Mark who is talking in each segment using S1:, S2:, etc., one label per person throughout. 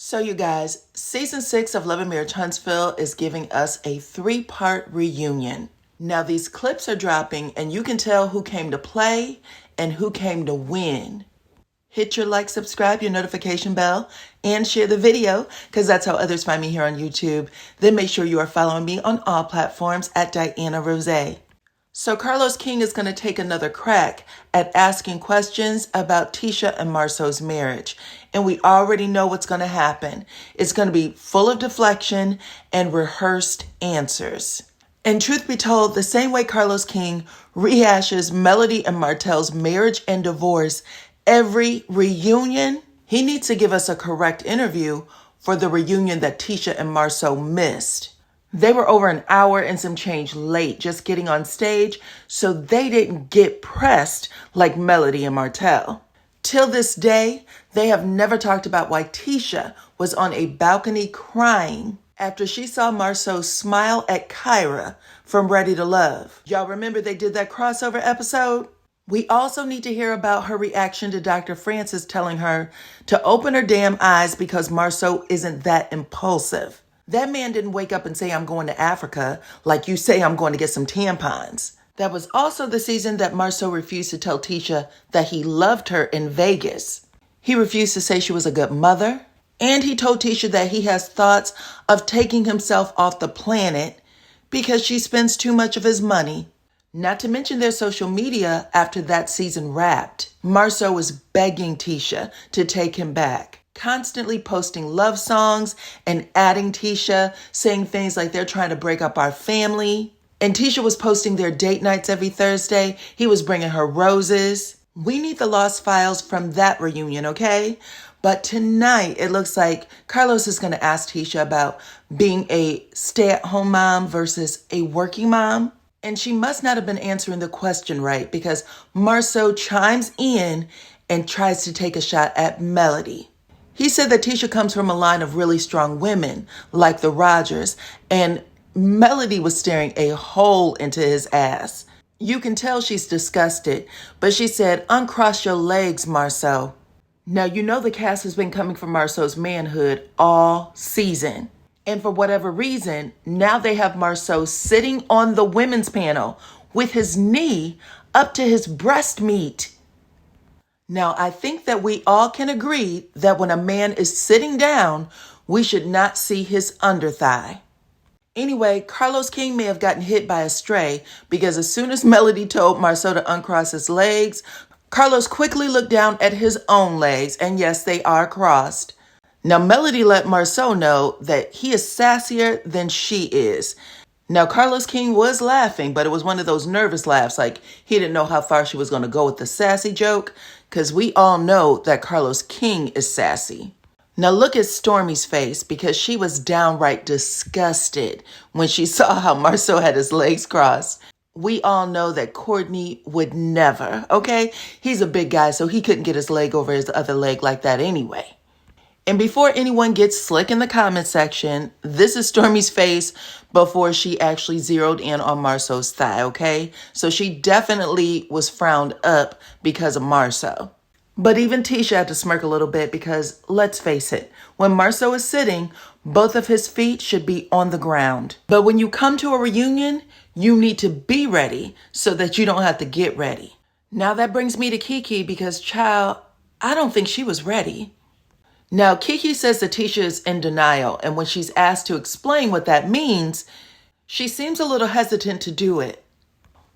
S1: So you guys, season 6 of Love and Marriage Huntsville is giving us a 3-part reunion. Now these clips are dropping and you can tell who came to play and who came to win. Hit your like, subscribe, your notification bell, and share the video because that's how others find me here on YouTube. Then make sure you are following me on all platforms at DYANAROZAY. So Carlos King is going to take another crack at asking questions about Tisha and Marsau's marriage. And we already know what's going to happen. It's going to be full of deflection and rehearsed answers. And truth be told, the same way Carlos King rehashes Melody and Martell's marriage and divorce every reunion, he needs to give us a correct interview for the reunion that Tisha and Marsau missed. They were over an hour and some change late just getting on stage, so they didn't get pressed like Melody and Martell. Till this day, they have never talked about why Tisha was on a balcony crying after she saw Marsau smile at Kyra from Ready to Love. Y'all remember they did that crossover episode? We also need to hear about her reaction to Dr. Francis telling her to open her damn eyes because Marsau isn't that impulsive. That man didn't wake up and say, I'm going to Africa, like you say I'm going to get some tampons. That was also the season that Marsau refused to tell Tisha that he loved her in Vegas. He refused to say she was a good mother, and he told Tisha that he has thoughts of taking himself off the planet because she spends too much of his money. Not to mention their social media after that season wrapped. Marsau was begging Tisha to take him back, constantly posting love songs and adding Tisha, saying things like they're trying to break up our family. And Tisha was posting their date nights every Thursday. He was bringing her roses. We need the lost files from that reunion, okay? But tonight, it looks like Carlos is going to ask Tisha about being a stay-at-home mom versus a working mom. And she must not have been answering the question right because Marsau chimes in and tries to take a shot at Melody. He said that Tisha comes from a line of really strong women like the Rogers, and Melody was staring a hole into his ass. You can tell she's disgusted, but she said, uncross your legs, Marsau. Now, you know the cast has been coming for Marsau's manhood all season. And for whatever reason, now they have Marsau sitting on the women's panel with his knee up to his breast meat. Now, I think that we all can agree that when a man is sitting down, we should not see his underthigh. Anyway, Carlos King may have gotten hit by a stray because as soon as Melody told Marsau to uncross his legs, Carlos quickly looked down at his own legs, and yes, they are crossed. Now, Melody let Marsau know that he is sassier than she is. Now, Carlos King was laughing, but it was one of those nervous laughs, like he didn't know how far she was going to go with the sassy joke, because we all know that Carlos King is sassy. Now, look at Stormy's face, because she was downright disgusted when she saw how Marsau had his legs crossed. We all know that Courtney would never, okay? He's a big guy, so he couldn't get his leg over his other leg like that anyway. And before anyone gets slick in the comment section, this is Stormy's face before she actually zeroed in on Marsau's thigh, okay? So she definitely was frowned up because of Marsau. But even Tisha had to smirk a little bit because, let's face it, when Marsau is sitting, both of his feet should be on the ground. But when you come to a reunion, you need to be ready so that you don't have to get ready. Now that brings me to Kiki because, child, I don't think she was ready. Now, Kiki says that Tisha is in denial, and when she's asked to explain what that means, she seems a little hesitant to do it.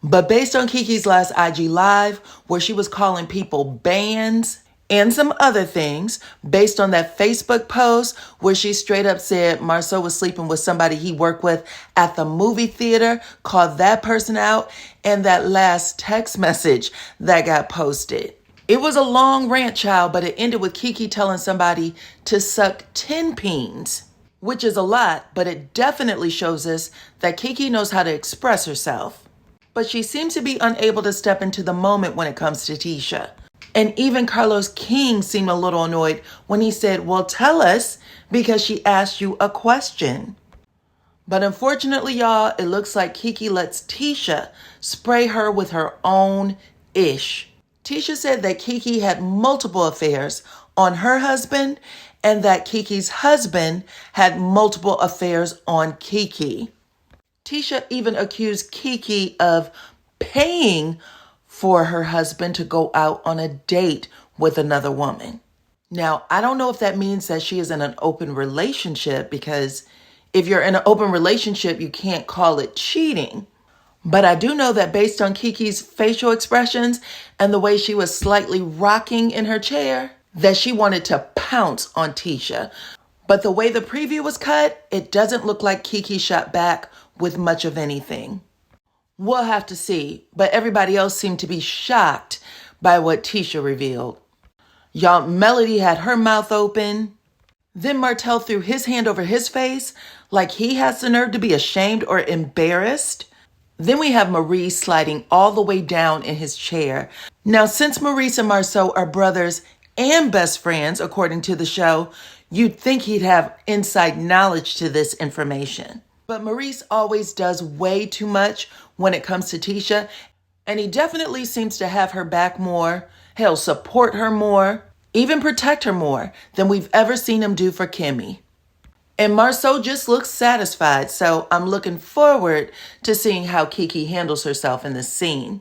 S1: But based on Kiki's last IG Live, where she was calling people bands and some other things, based on that Facebook post where she straight up said Marsau was sleeping with somebody he worked with at the movie theater, called that person out, and that last text message that got posted. It was a long rant, child, but it ended with Kiki telling somebody to suck 10 peens, which is a lot, but it definitely shows us that Kiki knows how to express herself. But she seems to be unable to step into the moment when it comes to Tisha. And even Carlos King seemed a little annoyed when he said, well, tell us because she asked you a question. But unfortunately, y'all, it looks like Kiki lets Tisha spray her with her own ish. Tisha said that Kiki had multiple affairs on her husband and that Kiki's husband had multiple affairs on Kiki. Tisha even accused Kiki of paying for her husband to go out on a date with another woman. Now, I don't know if that means that she is in an open relationship, because if you're in an open relationship, you can't call it cheating. But I do know that based on Kiki's facial expressions and the way she was slightly rocking in her chair, that she wanted to pounce on Tisha. But the way the preview was cut, it doesn't look like Kiki shot back with much of anything. We'll have to see, but everybody else seemed to be shocked by what Tisha revealed. Y'all, Melody had her mouth open. Then Martell threw his hand over his face like he has the nerve to be ashamed or embarrassed. Then we have Maurice sliding all the way down in his chair. Now, since Maurice and Marsau are brothers and best friends, according to the show, you'd think he'd have inside knowledge to this information. But Maurice always does way too much when it comes to Tisha, and he definitely seems to have her back more. He'll support her more, even protect her more than we've ever seen him do for Kimmy. And Marsau just looks satisfied, so I'm looking forward to seeing how Kiki handles herself in this scene.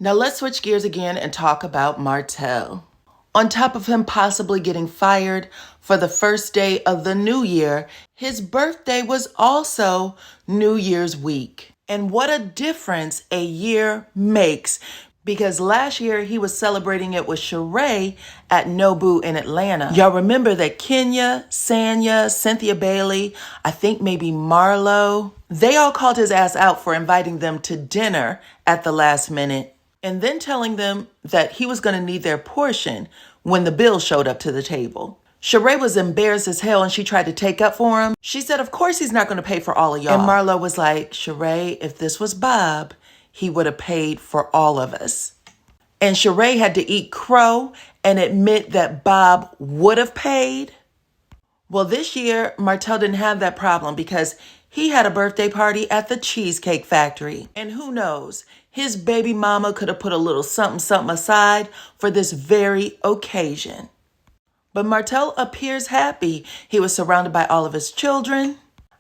S1: Now let's switch gears again and talk about Martell. On top of him possibly getting fired for the first day of the new year, his birthday was also New Year's week. And what a difference a year makes, because last year he was celebrating it with Sheree at Nobu in Atlanta. Y'all remember that Kenya, Sanya, Cynthia Bailey, I think maybe Marlo, they all called his ass out for inviting them to dinner at the last minute and then telling them that he was going to need their portion when the bill showed up to the table. Sheree was embarrassed as hell and she tried to take up for him. She said, of course he's not going to pay for all of y'all. And Marlo was like, Sheree, if this was Bob, he would have paid for all of us. And Sheree had to eat crow and admit that Bob would have paid. Well, this year, Martell didn't have that problem because he had a birthday party at the Cheesecake Factory. And who knows, his baby mama could have put a little something something aside for this very occasion. But Martell appears happy. He was surrounded by all of his children.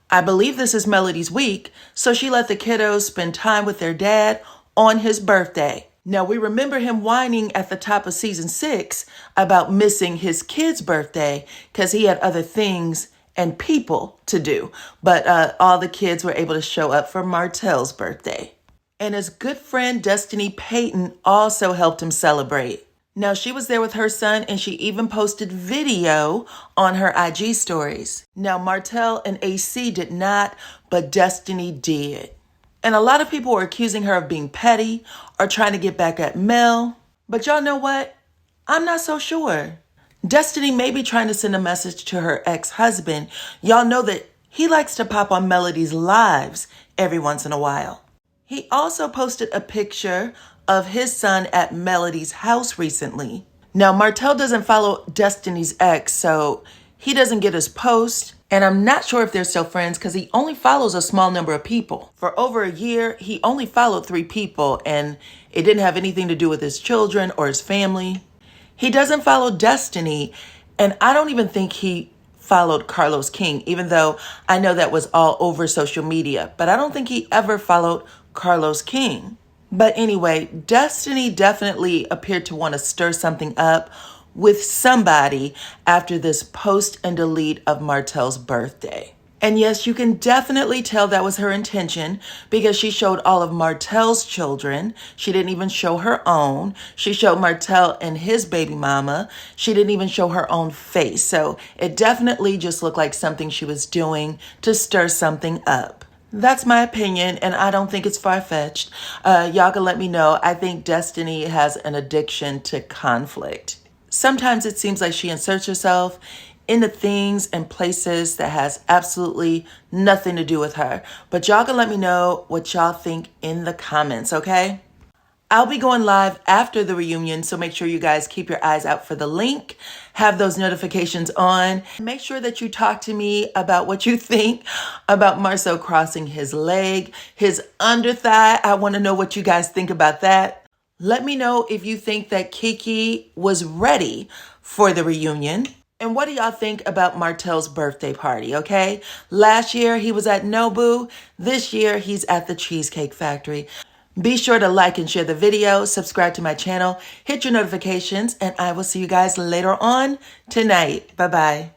S1: I believe this is Melody's week, so she let the kiddos spend time with their dad on his birthday. Now, we remember him whining at the top of season 6 about missing his kid's birthday because he had other things and people to do. But all the kids were able to show up for Martell's birthday. And his good friend Destiny Payton also helped him celebrate. Now, she was there with her son, and she even posted video on her IG stories. Now, Martell and AC did not, but Destiny did. And a lot of people were accusing her of being petty or trying to get back at Mel. But y'all know what? I'm not so sure. Destiny may be trying to send a message to her ex-husband. Y'all know that he likes to pop on Melody's lives every once in a while. He also posted a picture of his son at Melody's house recently. Now, Martell doesn't follow Destiny's ex, so he doesn't get his post. And I'm not sure if they're still friends because he only follows a small number of people. For over a year, he only followed 3 people, and it didn't have anything to do with his children or his family. He doesn't follow Destiny, and I don't even think he followed Carlos King, even though I know that was all over social media. But I don't think he ever followed Carlos King. But anyway, Destiny definitely appeared to want to stir something up with somebody after this post and delete of Martell's birthday. And yes, you can definitely tell that was her intention because she showed all of Martell's children. She didn't even show her own. She showed Martell and his baby mama. She didn't even show her own face. So it definitely just looked like something she was doing to stir something up. That's my opinion, and I don't think it's far-fetched. Y'all can let me know. I think Destiny has an addiction to conflict. Sometimes it seems like she inserts herself into things and places that has absolutely nothing to do with her. But y'all can let me know what y'all think in the comments, okay? I'll be going live after the reunion, so make sure you guys keep your eyes out for the link. Have those notifications on. Make sure that you talk to me about what you think about Marsau crossing his leg, his under thigh. I want to know what you guys think about that. Let me know if you think that Kiki was ready for the reunion. And what do y'all think about Martell's birthday party, okay? Last year, he was at Nobu. This year, he's at the Cheesecake Factory. Be sure to like and share the video, subscribe to my channel, hit your notifications, and I will see you guys later on tonight. Bye-bye.